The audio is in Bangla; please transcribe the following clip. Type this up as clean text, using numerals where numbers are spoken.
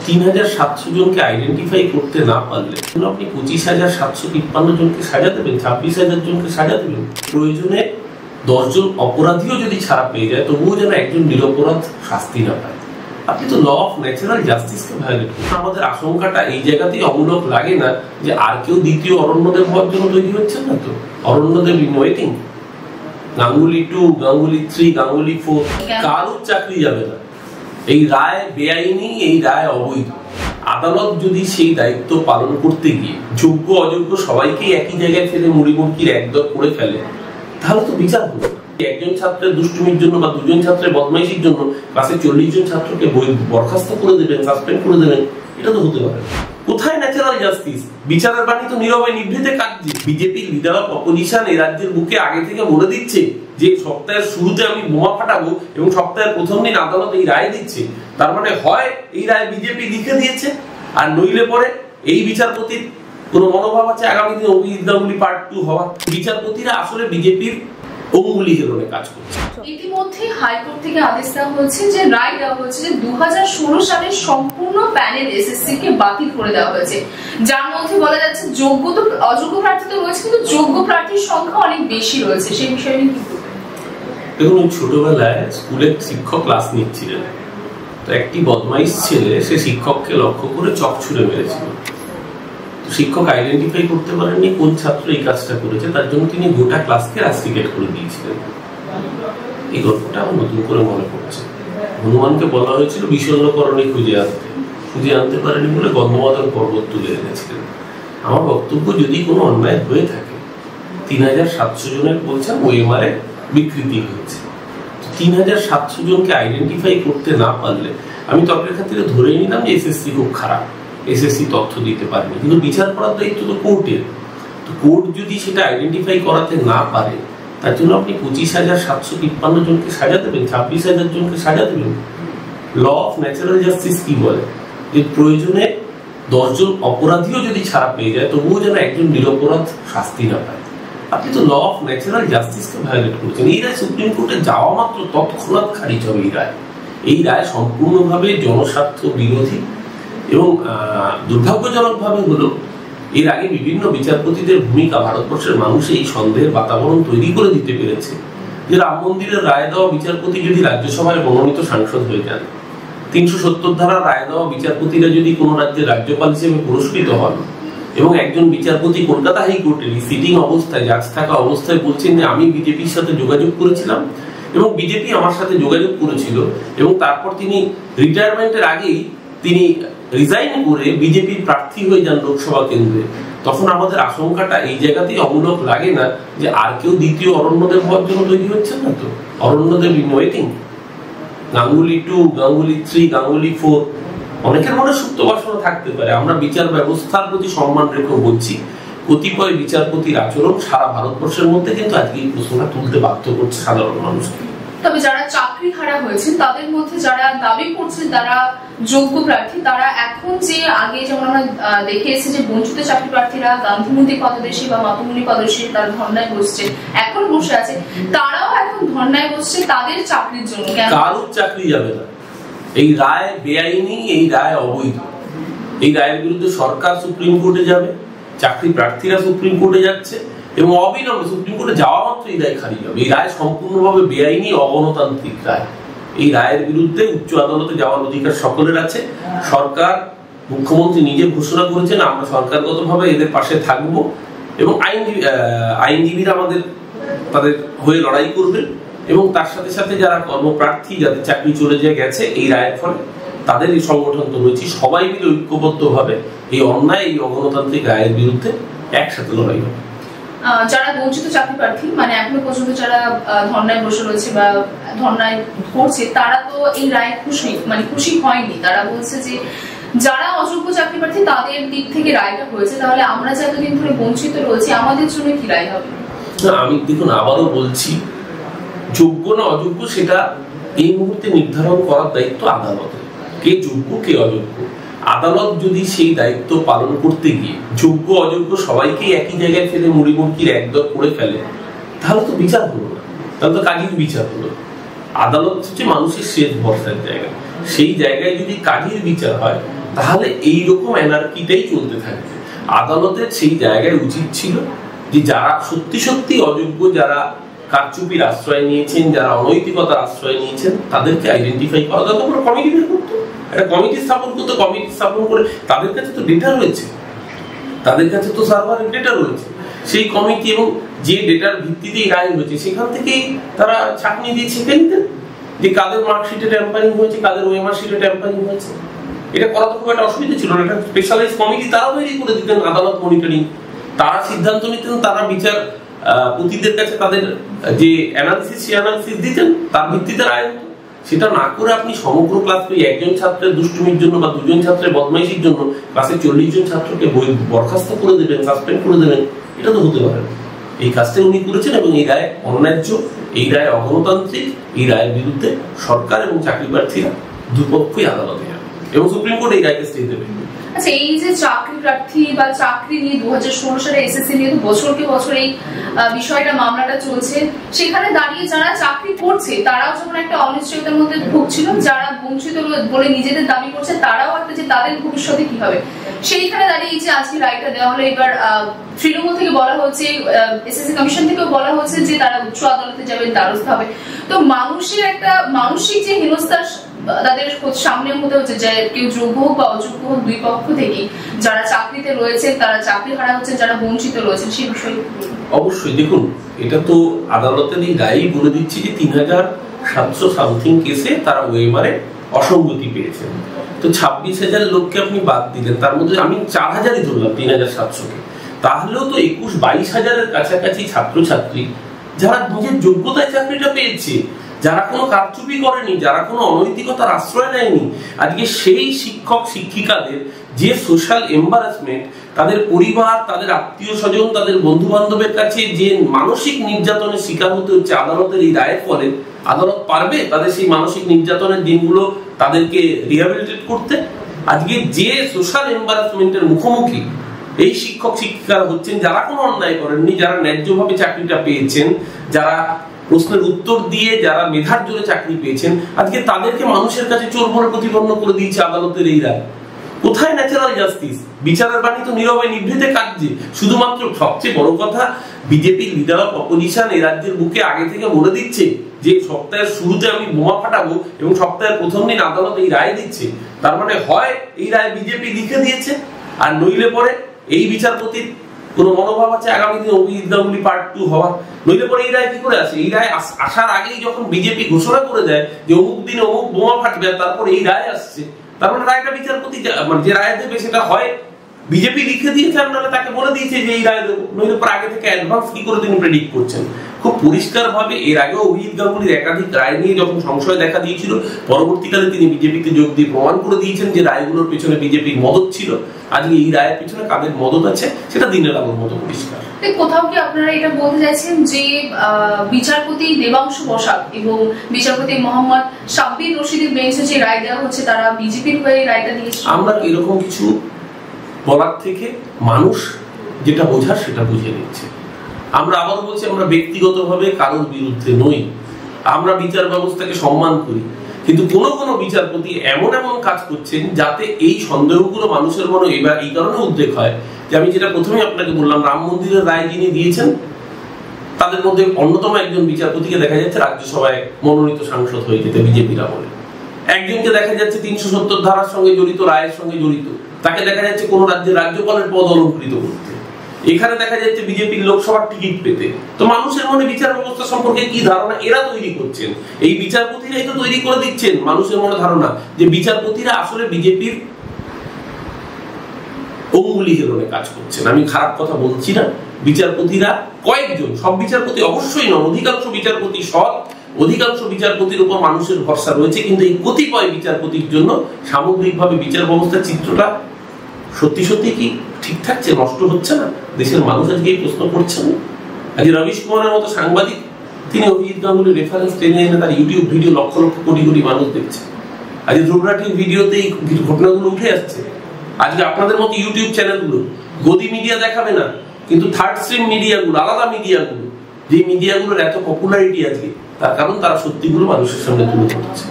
৩৭০০ জনকে আইডেন্টিফাই করতে না পারলে আপনি ২৫,৭৫৩ জনকে সাজা দেবেন, ২৬,০০০ জনকে সাজা দেবেন। প্রয়োজনে ১০ জন অপরাধীও যদি ছাড়া পেয়ে যায় তবুও যেন একজন নিরপরাধ শাস্তি না পায়। আপনি তো ল অফ ন্যাচারাল জাস্টিসকে ভায়োলেট করছেন। আমাদের আশঙ্কাটা এই জায়গাতেই অমূলক লাগে না যে আর কেউ দ্বিতীয় অরণ্যদেব হওয়ার জন্য তৈরি হচ্ছেন না তো? অরণ্যদেব ইন ওয়েটিং, গাঙ্গুলি 2, গাঙ্গুলি 3, গাঙ্গুলি 4, কারোর চাকরি যাবে না। এই রায় বেআইনি, এই রায় অবৈধ। আদালত যদি সেই দায়িত্ব পালন করতে গিয়ে যোগ্য অযোগ্য সবাইকেই একই জায়গায় ফেলে মুড়িমুড়কির একদর করে ফেলে, তাহলে তো বিচার হলো। একজন ছাত্রের দুষ্টুমির জন্য বা দুজন ছাত্রের বদমাইশির জন্য ক্লাসে ৪০ জন ছাত্রকে বরখাস্ত করে দেবেন, সাসপেন্ড করে দেবেন, এটা তো হতে পারে। কোথায় ন্যাচারাল জাস্টিস? বিচারের বাণী তো নীরবে নিভৃতে কাটছে। বিজেপির লিডার অফ অপোজিশন এই রাজ্যের বুকে আগে থেকে বলে দিচ্ছে যে সপ্তাহের শুরুতে আমি বোমা ফাটাবো এবং সপ্তাহের প্রথম দিন আদালত এই রায় দিচ্ছে। তার মানে হয় এই রায় বিজেপি লিখে দিয়েছে, আর নইলে পরে এই বিচারপতির কোনো মনোভাব আছে আগামী দিনে অভিজিৎ গাঙ্গুলি পার্ট 2 হওয়ার। বিচারপতিরা আসলে বিজেপির অঙ্গুলি হেলনে কাজ করছে। ইতিমধ্যে হাইকোর্ট থেকে আদেশ দেওয়া হয়েছে, যে রায় দেওয়া হয়েছে যে 2016 সালের সম্পূর্ণ প্যানেল এসএসসি কে বাতিল করে দেওয়া হয়েছে, যার মধ্যে বলা যাচ্ছে যোগ্য তো অযোগ্য প্রার্থী তো রয়েছে, কিন্তু যোগ্য প্রার্থীর সংখ্যা অনেক বেশি রয়েছে। সেই বিষয়ে কি বলবেন? দেখুন, ছোটবেলায় স্কুলে শিক্ষক ক্লাস নিচ্ছিলেন, তো একটি বদমাইশ ছেলে সে শিক্ষককে লক্ষ্য করে চক ছুঁড়ে মেরেছিল। শিক্ষক আইডেন্টিফাই করতে পারেননি কোন ছাত্র এই কাজটা করেছে, তার জন্য তিনি গোটা ক্লাসকে রাস্টিকেট করে দিয়েছিলেন। এই গল্পটা আমার নতুন করে মনে পড়ছে। হনুমানকে বলা হয়েছিল বিষণ্ণকরণে খুঁজে আনতে পারেনি বলে গন্ধমাদন পর্বত তুলে এনেছিলেন। আমার বক্তব্য, যদি কোনো অন্যায় হয়ে থাকে, ৩৭০০ জনের বলছেন ওএমআর-এ বিকৃতি হয়েছে, ৩৭০০ জনকে আইডেন্টিফাই করতে না পারলে আমি তর্কের খাতিরে ধরেই নিলাম যে এসএসসি খুব খারাপ, এসএসসি তথ্য দিতে পারেনি, কিন্তু বিচার করার দায়িত্ব তো কোর্টের। তো কোর্ট যদি সেটা আইডেন্টিফাই করাতে না পারে, তার জন্য আপনি ২৫,৭৫৩ জনকে সাজা দেবেন, ২৬,০০০ জনকে সাজা দেবেন। ল অফ ন্যাচারাল জাস্টিস কি বলে? যে প্রয়োজনে ১০ জন অপরাধীও যদি ছাড়া পেয়ে যায় তবুও যেন একজন নিরপরাধ শাস্তি না পায়। আপনি তো ল অফ ন্যাচারাল জাস্টিসকে ভায়োলেট করছেন। এই রায় সুপ্রিম কোর্টে যাওয়া মাত্র তৎক্ষণাৎ খারিজ হবে। এই রায় সম্পূর্ণভাবে জনস্বার্থ বিরোধী এবং দুর্ভাগ্যজনকভাবে হলো এর আগে বিভিন্ন বিচারপতিদের ভূমিকা ভারতবর্ষের মানুষ এই সন্দেহের বাতাবরণ তৈরি করে দিতে পেরেছে যে রাম মন্দিরের রায় দেওয়া বিচারপতি যদি রাজ্যসভায় মনোনীত সাংসদ হয়ে যান, ৩৭০ ধারা রায় দেওয়া বিচারপতিরা যদি কোনো রাজ্যের রাজ্যপাল হিসেবে পুরস্কৃত হন, এবং একজন বিচারপতি কলকাতা হাইকোর্টের সিটিং অবস্থায়, জাজ থাকা অবস্থায় বলছেন যে আমি বিজেপির সাথে যোগাযোগ করেছিলাম এবং বিজেপি আমার সাথে যোগাযোগ করেছিল, এবং তারপর তিনি রিটায়ারমেন্টের আগেই তিনি রিজাইন করে বিজেপির প্রার্থী হয়ে যান লোকসভা কেন্দ্রে, তখন আমাদের আশঙ্কাটা এই জায়গাতেই অমূলক লাগে না যে আর কেউ দ্বিতীয় অরণ্যদেব হওয়ার জন্য তৈরি হচ্ছেন না তো? অরণ্যদেব ইন ওয়েটিং, গাঙ্গুলি 2, গাঙ্গুলি 3, গাঙ্গুলি 4, অনেকের মনে সুপ্ত বাসনা থাকতে পারে। আমরা বিচার ব্যবস্থার প্রতি সম্মান রেখে বলছি, কতিপয় বিচারপতির আচরণ সারা ভারতবর্ষের মধ্যে কিন্তু আজকে এই প্রশ্নটা তুলতে বাধ্য করছে সাধারণ মানুষকে। তবে যারা চাকরি হারা হয়েছে তাদের মধ্যে যারা দাবি করছে তারা যোগ্য প্রার্থী, তারা এখন যে আগে যেমন আমরা দেখেছি যে বঞ্চিত চাকরি প্রার্থীরা গান্ধীমন্দির পদদেশী বা মাতঙ্গিনী পদদেশী তারা ধর্নায় বসছে, এখন বসে আছে, তারাও এখন ধর্নায় বসছে তাদের চাকরির জন্য। কারোর চাকরি যাবে না। এই রায় বেআইনি, এই রায় অবৈধ। এই রায়ের বিরুদ্ধে সরকার সুপ্রিম কোর্টে যাবে, চাকরি প্রার্থীরা সুপ্রিম কোর্টে যাচ্ছে, এবং অবিলম্বে সুপ্রিম কোর্টে যাওয়া মাত্র এই রায় খারিজ হবে। এই রায় সম্পূর্ণভাবে বেআইনি, অগণতান্ত্রিক রায়। এই রায়ের বিরুদ্ধে উচ্চ আদালতে যাওয়ার অধিকার সকলের আছে। সরকার, মুখ্যমন্ত্রী নিজে ঘোষণা করেছেন আমরা সরকারগতভাবে এদের পাশে থাকবো, এবং আইনজীবীরা তাদের হয়ে লড়াই করবেন, এবং তার সাথে সাথে যারা কর্মপ্রার্থী, যাদের চাকরি চলে গেছে এই রায়ের ফলে, তাদের এই সংগঠন তো রয়েছে, সবাই মিলে ঐক্যবদ্ধভাবে এই অন্যায়, এই অগণতান্ত্রিক রায়ের বিরুদ্ধে একসাথে লড়াই হবে। যারা বঞ্চিত চাকরি প্রার্থী, মানে এখনো পর্যন্ত যারা ধর্নায় বসে রয়েছে বা ধর্নায় করছে, তারা তো এই রায় খুশি হয়নি। তারা বলছে যে যারা অযোগ্য চাকরি প্রার্থী তাদের দিক থেকে রায়টা হয়েছে, তাহলে আমরা যে এতদিন ধরে বঞ্চিত রয়েছি আমাদের জন্য কি রায় হবে? আমি দেখুন আবারও বলছি, যোগ্য না অযোগ্য সেটা এই মুহূর্তে নির্ধারণ করার দায়িত্ব আদালতের। কে যোগ্য কে অযোগ্য, আদালত যদি সেই দায়িত্ব পালন করতে গিয়ে যোগ্য অযোগ্য সবাইকেই একই জায়গায় ফেলে মুড়িমুড়কির একদর করে ফেলে, তাহলে তো বিচার হলো না, তাহলে তো কাজের বিচার হলো। আদালত হচ্ছে মানুষের শেষ ভরসার জায়গা। সেই জায়গায় যদি কাজের বিচার হয়, তাহলে এইরকম অ্যানার্কিটাই চলতে থাকবে। আদালতের সেই জায়গায় উচিত ছিল যে যারা সত্যি সত্যি অযোগ্য, যারা কারচুপির আশ্রয় নিয়েছেন, যারা অনৈতিকতার আশ্রয় নিয়েছেন, তাদেরকে আইডেন্টিফাই করা দরকার। আমরা কমিটি বের করতো, একটা কমিটি স্থাপন করতো, কমিটি স্থাপন করে তাদের কাছে তো ডেটা রয়েছে, তাদের কাছে তো সার্ভারের ডেটা রয়েছে, সেই কমিটি এবং যে ডেটার ভিত্তিতেই রায় হয়েছে সেখান থেকেই তারা ছাঁকনি দিয়ে ছেঁকে নিতেন যে কাদের মার্কশিটে ট্যাম্পারিং হয়েছে, কাদের ওএমআর শিটে ট্যাম্পারিং হয়েছে। এটা করা তো খুব একটা অসুবিধা ছিল না। একটা স্পেশালাইজ কমিটি তারা তৈরি করে দিতেন, আদালত মনিটরিং, তারা সিদ্ধান্ত নিতেন, তারা বিচারপতিদের কাছে তাদের যে অ্যানালিসিস সেই অ্যানালিসিস দিতেন, তার ভিত্তিতে রায় হতো। সেটা না করে আপনি সমগ্র ক্লাসকে একজন ছাত্রের দুষ্টুমির জন্য বা দুজন ছাত্রের বদমাইশির জন্য ক্লাসে 40 জন ছাত্রকে বরখাস্ত করে দেবেন, সাসপেন্ড করে দেবেন, এটা তো হতে পারে না। এই কাজটা উনি করেছেন এবং এই রায় অন্যায্য, এই রায় অগণতান্ত্রিক, এই রায়ের বিরুদ্ধে সরকার এবং চাকরি প্রার্থীরা দুপক্ষই আদালতে যাবে এবং সুপ্রিম কোর্ট এই রায়কে স্টে দেবে। আচ্ছা, এই যে চাকরি প্রার্থী বা চাকরি নিয়ে 2016 সালে এসএসসি নিয়ে তো বছরকে বছর এই বিষয়টা মামলাটা চলছে, সেখানে দাঁড়িয়ে যারা চাকরি করছে তারাও যখন একটা অনিশ্চয়তার মধ্যে ভুগছিল, যারা বঞ্চিত বলে নিজেদের দাবি করছে তারাও একটা যে তাদের ভবিষ্যতে কি হবে, সেইখানে দাঁড়িয়ে যে আজকে রায়টা দেওয়া হলো। এবার তৃণমূল থেকে বলা হচ্ছে, এসএসসি কমিশন থেকেও বলা হচ্ছে যে তারা উচ্চ আদালতে যাবে, দ্বারস্থ হবে। তো মানুষের একটা মানসিক যে হেনস্থার তাদের সামনে হতে হচ্ছে, যে কেউ যোগ্য হোক বা অযোগ্য হোক, দুই পক্ষ থেকে যারা চাকরিতে রয়েছে তারা চাকরি হারা হচ্ছে, যারা বঞ্চিত রয়েছে, সেই বিষয়ে অবশ্যই দেখুন, এটা তো আদালতের এই রায়ই বলে দিচ্ছে যে 3700 সামথিং কেসে তারা ওএমআর অসঙ্গতি পেয়েছেন। তো 26,000 লোককে আপনি বাদ দিলেন, তার মধ্যে আমি 4000ই ধরলাম 3700-কে, তাহলেও তো 22,000-22,000-এর কাছাকাছি ছাত্রছাত্রী যারা নিজের যোগ্যতায় চাকরিটা পেয়েছে, যারা কোনো কারচুপি করেনি, যারা কোনো অনৈতিকতার আশ্রয় নেয়নি, আজকে সেই শিক্ষক শিক্ষিকাদের যে সোশ্যাল এম্বারাসমেন্ট, তাদের পরিবার, তাদের আত্মীয় স্বজন, তাদের বন্ধু বান্ধবের কাছে যে মানসিক নির্যাতনের শিকার হতে হচ্ছে আদালতের এই রায়ের ফলে, আদালত পারবে তাদের সেই মানসিক নির্যাতনের দিনগুলো তাদেরকে রিহ্যাবিলিটেট করতে? আজকে যে সোশ্যাল এম্বারাসমেন্টের মুখোমুখি এই শিক্ষক শিক্ষিকারা হচ্ছেন, যারা কোনো অন্যায় করেননি, যারা ন্যায্যভাবে চাকরিটা পেয়েছেন, যারা প্রশ্নের উত্তর দিয়ে, যারা মেধার জোরে চাকরি পেয়েছেন, আজকে তাদেরকে মানুষের কাছে চোর বলে প্রতিপন্ন করে দিয়েছে আদালতের এই রায়। কোথায় ন্যাচারাল জাস্টিস? বিচারের বাণী তো নীরবে নিভৃতে কাটছে। শুধুমাত্র সবচেয়ে বড় কথা, বিজেপি লিডার অফ অপোজিশন এই রাজ্যের বুকে আগে থেকে বলে দিচ্ছে যে সপ্তাহের শুরুতে আমি বোমা ফাটাবো এবং সপ্তাহের প্রথম দিন আদালত এই রায় দিচ্ছে। তার মানে হয় এই রায় বিজেপি লিখে দিয়েছে, আর নইলে পরে এই বিচারপতির কোন মনোভাব আছে আগামী দিনে অভিজিৎ গাঙ্গুলি পার্ট 2 হওয়ার। নইলে পরে এই রায় কি করে আসে? এই রায় আসার আগেই যখন বিজেপি ঘোষণা করে দেয় যে অমুক দিনে অমুক বোমা ফাটবে, তারপর এই রায় আসছে, তার মানে রায়টা বিচারপতি মানে যে রায় দেবে সেটা হয় বিজেপি লিখে দিয়েছে, আপনারা তাকে বলে দিয়েছে যে এই রায় দেবো। নইলে পরে আগে থেকে অ্যাডভান্স কি করে তিনি প্রেডিক্ট করছেন? খুব পরিষ্কার ভাবে এর আগেও অভিজিৎ গাঙ্গুলির একাধিক রায় নিয়ে যখন সংশয় দেখা দিয়েছিল, পরবর্তীকালে তিনি বিজেপিতে যোগ দিয়ে প্রমাণ করে দিয়েছেন যে রায়গুলোর পেছনে বিজেপির মদত ছিল। আজকে এই রায়ের পেছনে কাদের মদত আছে সেটা দিনের আলোর মতো পরিষ্কার। কোথাও কি আপনারা এটা বলতে চাইছেন যে বিচারপতি দেবাংশু বসাক এবং বিচারপতি মোহাম্মদ সাব্বির রশিদের বেঞ্চে যে রায় দেওয়া হচ্ছে তারা বিজেপির হয়ে রায়টা দিয়েছে? আমরা এরকম কিছু বলার থেকে মানুষ যেটা বোঝার সেটা বুঝে নিচ্ছে। আমরা আবার বলছি, আমরা ব্যক্তিগতভাবে কারোর বিরুদ্ধে নই, আমরা বিচার ব্যবস্থাকে সম্মান করি, কিন্তু কোন কোন বিচারপতি এমন এমন কাজ করছেন যাতে এই সন্দেহগুলো মানুষের মনে এবার এই কারণে উদ্রেক হয় যে আমি যেটা প্রথমে আপনাকে বললাম, রাম মন্দিরের রায় যিনি দিয়েছেন তাদের মধ্যে অন্যতম একজন বিচারপতিকে দেখা যাচ্ছে রাজ্যসভায় মনোনীত সাংসদ হয়ে যেতে বিজেপিরা বলে, একজনকে দেখা যাচ্ছে 370 ধারার সঙ্গে জড়িত, রায়ের সঙ্গে জড়িত, তাকে দেখা যাচ্ছে কোন রাজ্যের রাজ্যপালের পদ অলঙ্কৃত করতে, এখানে দেখা যাচ্ছে বিজেপির লোকসভার টিকিট পেতে। তো মানুষের মনে বিচার ব্যবস্থা সম্পর্কে কি ধারণা এরা তৈরি করছেন? এই বিচারপতিরাই তো তৈরি করে দিচ্ছেন মানুষের মনে ধারণা যে বিচারপতিরা আসলে বিজেপির অঙ্গুলি হেলনে কাজ করছেন। আমি খারাপ কথা বলছি না, বিচারপতিরা কয়েকজন, সব বিচারপতি অবশ্যই নন, অধিকাংশ বিচারপতি সৎ, অধিকাংশ বিচারপতির উপর মানুষের ভরসা রয়েছে, কিন্তু এই কতিপয় বিচারপতির জন্য সামগ্রিকভাবে বিচার ব্যবস্থার চিত্রটা সত্যি সত্যি কি ঠিক থাকছে, নষ্ট হচ্ছে না? দেশের মানুষ আজকে এই প্রশ্ন করছেন। আজ রবিশ কুমারের মতো সাংবাদিক তিনি অভিজিৎ গাঙ্গুলির রেফারেন্স টেনে এনে তার ইউটিউব ভিডিও লক্ষ লক্ষ কোটি কোটি মানুষ দেখছে। আজ ধ্রুবরাটির ভিডিওতে এই ঘটনাগুলো উঠে আসছে। আজকে আপনাদের মতো ইউটিউব চ্যানেলগুলো গদি মিডিয়া দেখাবে না, কিন্তু থার্ড স্ট্রিম মিডিয়াগুলো, আলাদা মিডিয়াগুলো, যে মিডিয়াগুলোর এত পপুলারিটি আজকে, তার কারণ তারা সত্যিগুলো মানুষের সামনে তুলে ধরছে।